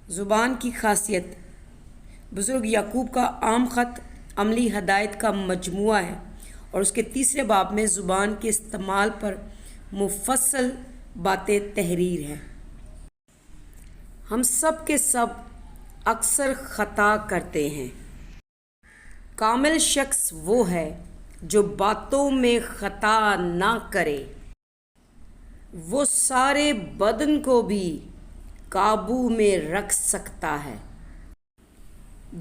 ज़ुबान की खासियत। बुज़ुर्ग याकूब का आम ख़त अमली हदायत का मजमुआ है और उसके तीसरे बाब में ज़ुबान के इस्तेमाल पर मुफस्सल बातें तहरीर हैं। हम सब के सब अक्सर ख़ता करते हैं। कामिल शख्स वो है जो बातों में ख़ता ना करे। वो सारे बदन को भी काबू में रख सकता है।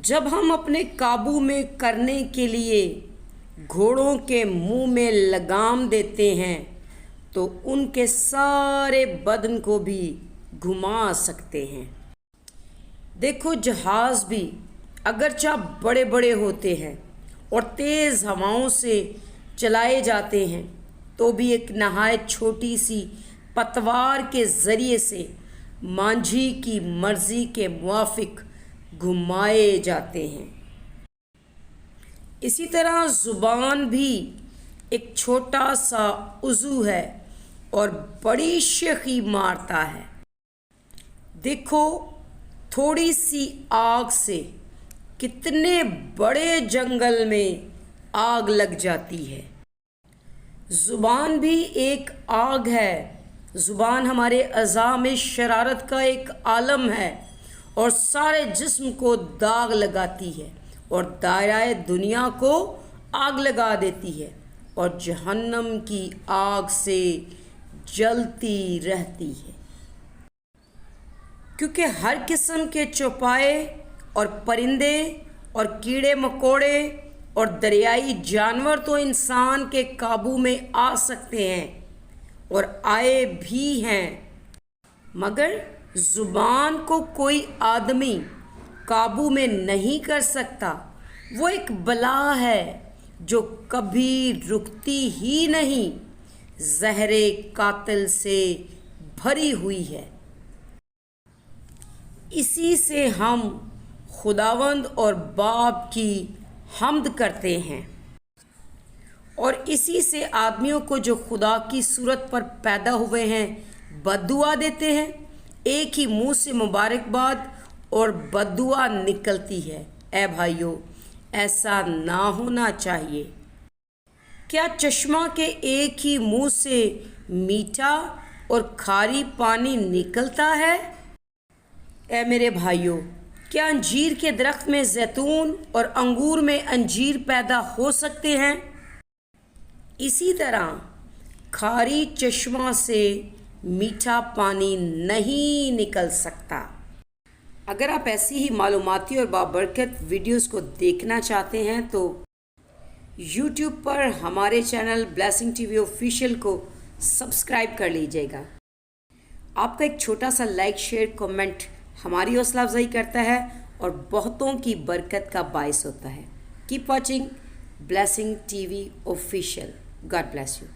जब हम अपने काबू में करने के लिए घोड़ों के मुंह में लगाम देते हैं तो उनके सारे बदन को भी घुमा सकते हैं। देखो, जहाज़ भी अगरचा बड़े बड़े होते हैं और तेज़ हवाओं से चलाए जाते हैं तो भी एक नहायत छोटी सी पतवार के ज़रिए से मांझी की मर्ज़ी के मुआफिक घुमाए जाते हैं। इसी तरह ज़ुबान भी एक छोटा सा उज़ू है और बड़ी शेखी मारता है। देखो, थोड़ी सी आग से कितने बड़े जंगल में आग लग जाती है। ज़ुबान भी एक आग है। ज़ुबान हमारे अज़ा में शरारत का एक आलम है और सारे जिस्म को दाग लगाती है और दायराए दुनिया को आग लगा देती है और जहन्नम की आग से जलती रहती है। क्योंकि हर किस्म के चौपाए और परिंदे और कीड़े मकोड़े और दरियाई जानवर तो इंसान के काबू में आ सकते हैं और आए भी हैं, मगर ज़ुबान को कोई आदमी काबू में नहीं कर सकता। वो एक बला है जो कभी रुकती ही नहीं, ज़हरे कातिल से भरी हुई है। इसी से हम खुदावंद और बाप की हम्द करते हैं और इसी से आदमियों को जो खुदा की सूरत पर पैदा हुए हैं बद्दुआ देते हैं। एक ही मुंह से मुबारकबाद और बद्दुआ निकलती है। ऐ भाइयों, ऐसा ना होना चाहिए। क्या चश्मा के एक ही मुंह से मीठा और खारी पानी निकलता है? ऐ मेरे भाइयों, क्या अंजीर के दरख्त में जैतून और अंगूर में अंजीर पैदा हो सकते हैं? इसी तरह खारी चश्मा से मीठा पानी नहीं निकल सकता। अगर आप ऐसी ही मालूमाती और बाबरकत वीडियोस को देखना चाहते हैं तो YouTube पर हमारे चैनल ब्लेसिंग टीवी ऑफिशियल को सब्सक्राइब कर लीजिएगा। आपका एक छोटा सा लाइक, शेयर, कमेंट हमारी हौसला अफजाई करता है और बहुतों की बरकत का बायस होता है। Keep watching blessing TV official. God bless you.